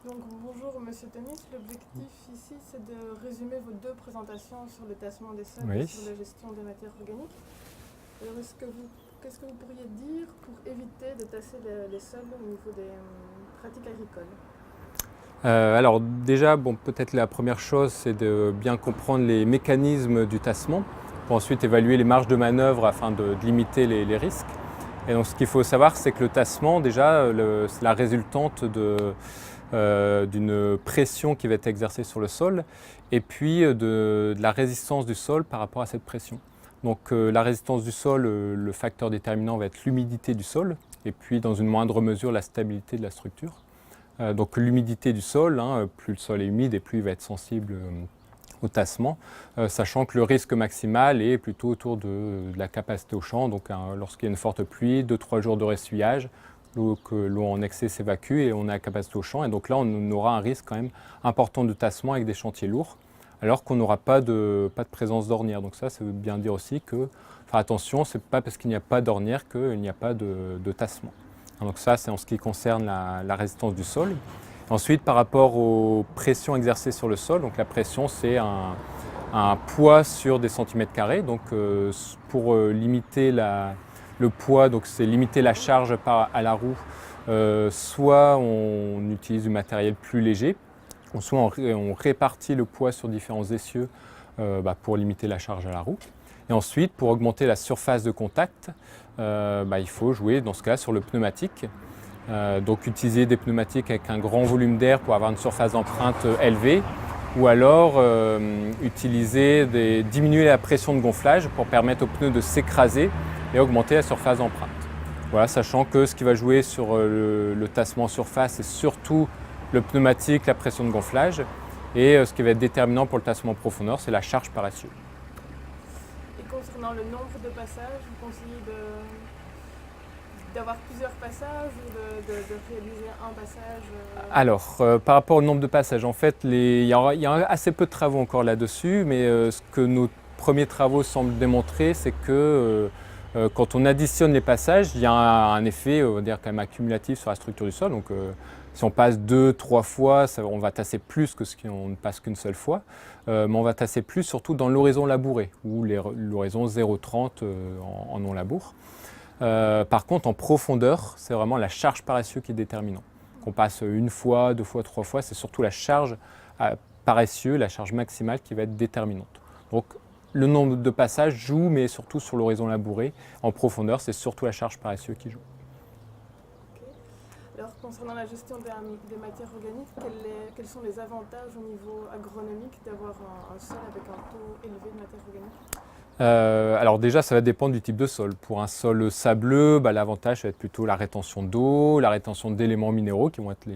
Donc bonjour Monsieur Tenis, l'objectif ici c'est de résumer vos deux présentations sur le tassement des sols et sur la gestion des matières organiques. Alors qu'est-ce que vous pourriez dire pour éviter de tasser les sols au niveau des pratiques agricoles? Alors déjà, peut-être la première chose, c'est de bien comprendre les mécanismes du tassement, pour ensuite évaluer les marges de manœuvre afin de limiter les risques. Et donc ce qu'il faut savoir, c'est que le tassement, déjà, c'est la résultante d'une pression qui va être exercée sur le sol, et puis de la résistance du sol par rapport à cette pression. Donc la résistance du sol, le facteur déterminant va être l'humidité du sol, et puis dans une moindre mesure la stabilité de la structure. Donc l'humidité du sol, plus le sol est humide et plus il va être sensible au tassement, sachant que le risque maximal est plutôt autour de la capacité au champ. Donc lorsqu'il y a une forte pluie, 2-3 jours de ressuyage, l'eau en excès s'évacue et on a la capacité au champ. Et donc là, on aura un risque quand même important de tassement avec des chantiers lourds, alors qu'on n'aura pas de présence d'ornière. Donc ça veut bien dire aussi que, attention, ce n'est pas parce qu'il n'y a pas d'ornière qu'il n'y a pas de tassement. Donc ça, c'est en ce qui concerne la résistance du sol. Ensuite, par rapport aux pressions exercées sur le sol, donc la pression, c'est un poids sur des centimètres carrés. Donc pour limiter le poids, donc c'est limiter la charge à la roue, soit on utilise du matériel plus léger, soit on répartit le poids sur différents essieux pour limiter la charge à la roue. Et ensuite, pour augmenter la surface de contact, il faut jouer dans ce cas sur le pneumatique. Donc utiliser des pneumatiques avec un grand volume d'air pour avoir une surface d'empreinte élevée, ou alors diminuer la pression de gonflage pour permettre aux pneus de s'écraser et augmenter la surface d'empreinte. Voilà, sachant que ce qui va jouer sur le tassement en surface, c'est surtout le pneumatique, la pression de gonflage, et ce qui va être déterminant pour le tassement en profondeur, c'est la charge par essieu. Concernant le nombre de passages, vous conseillez d'avoir plusieurs passages ou de réaliser un passage Alors, par rapport au nombre de passages, en fait, il y a assez peu de travaux encore là-dessus, mais ce que nos premiers travaux semblent démontrer, c'est que quand on additionne les passages, il y a un effet, on va dire, quand même accumulatif sur la structure du sol. Donc, si on passe 2-3 fois, on va tasser plus que ce qu'on ne passe qu'une seule fois, mais on va tasser plus surtout dans l'horizon labouré, ou l'horizon 0,30 en non-labour. Par contre, en profondeur, c'est vraiment la charge par essieu qui est déterminante. Qu'on passe une fois, 2 fois, 3 fois, c'est surtout la charge par essieu, la charge maximale qui va être déterminante. Donc, le nombre de passages joue, mais surtout sur l'horizon labouré. En profondeur, c'est surtout la charge par essieu qui joue. Alors, concernant la gestion des matières organiques, quels sont les avantages au niveau agronomique d'avoir un sol avec un taux élevé de matières organiques? Alors déjà, ça va dépendre du type de sol. Pour un sol sableux, l'avantage va être plutôt la rétention d'eau, la rétention d'éléments minéraux qui vont être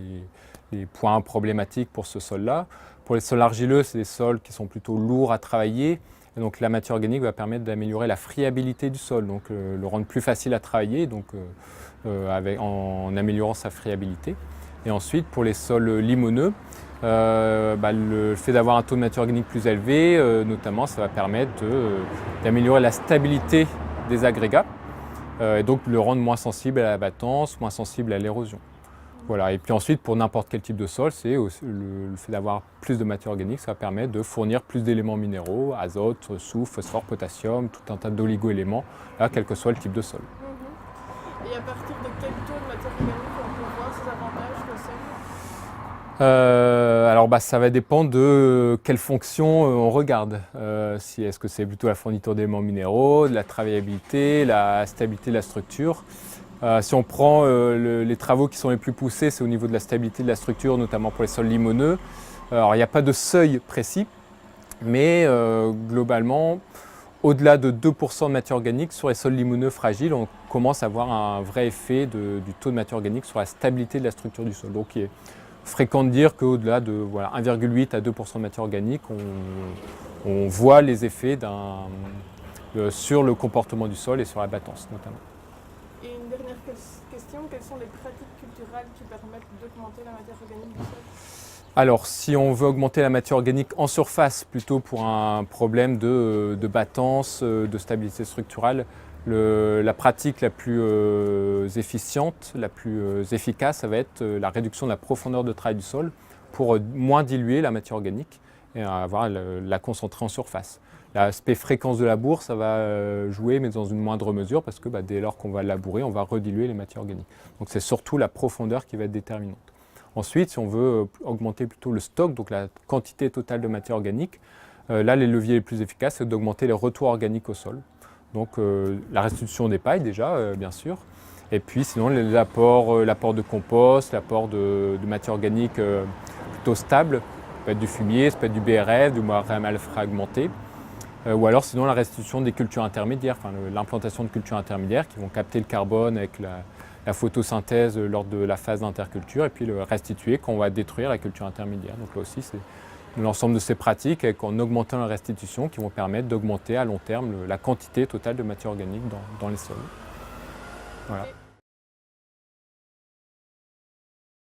les points problématiques pour ce sol-là. Pour les sols argileux, c'est des sols qui sont plutôt lourds à travailler. Et donc la matière organique va permettre d'améliorer la friabilité du sol, donc le rendre plus facile à travailler en améliorant sa friabilité. Et ensuite, pour les sols limoneux, le fait d'avoir un taux de matière organique plus élevé, notamment, ça va permettre d'améliorer la stabilité des agrégats et donc le rendre moins sensible à la battance, moins sensible à l'érosion. Voilà. Et puis ensuite, pour n'importe quel type de sol, c'est le fait d'avoir plus de matière organique, ça va permettre de fournir plus d'éléments minéraux, azote, soufre, phosphore, potassium, tout un tas d'oligo-éléments, quel que soit le type de sol. Et à partir de quel taux de matière organique on peut voir ces avantages au sol? Alors ça va dépendre de quelle fonction on regarde. Est-ce que c'est plutôt la fourniture d'éléments minéraux, de la travaillabilité, la stabilité de la structure. Si on prend les travaux qui sont les plus poussés, c'est au niveau de la stabilité de la structure, notamment pour les sols limoneux. Alors il n'y a pas de seuil précis, mais globalement, au-delà de 2% de matière organique sur les sols limoneux fragiles, on commence à avoir un vrai effet du taux de matière organique sur la stabilité de la structure du sol. Donc il est fréquent de dire qu'au-delà de 1,8 à 2% de matière organique, on voit les effets sur le comportement du sol et sur la battance notamment. Et une dernière question, quelles sont les pratiques culturelles qui permettent d'augmenter la matière organique du sol? Alors, si on veut augmenter la matière organique en surface, plutôt pour un problème de battance, de stabilité structurale, La pratique la plus efficiente, la plus efficace, ça va être la réduction de la profondeur de travail du sol pour moins diluer la matière organique et avoir la concentrer en surface. L'aspect fréquence de labour, ça va jouer, mais dans une moindre mesure, parce que dès lors qu'on va labourer, on va rediluer les matières organiques. Donc c'est surtout la profondeur qui va être déterminante. Ensuite, si on veut augmenter plutôt le stock, donc la quantité totale de matière organique, là, les leviers les plus efficaces, c'est d'augmenter les retours organiques au sol. Donc la restitution des pailles déjà, bien sûr. Et puis sinon l'apport de compost, l'apport de matière organique plutôt stable. Ça peut être du fumier, ça peut être du BRF, du mal fragmenté. Ou alors sinon la restitution des cultures intermédiaires, l'implantation de cultures intermédiaires qui vont capter le carbone avec la photosynthèse lors de la phase d'interculture et puis le restituer quand on va détruire la culture intermédiaire. Donc là aussi c'est l'ensemble de ces pratiques en augmentant la restitution qui vont permettre d'augmenter à long terme la quantité totale de matière organique dans les sols. Voilà.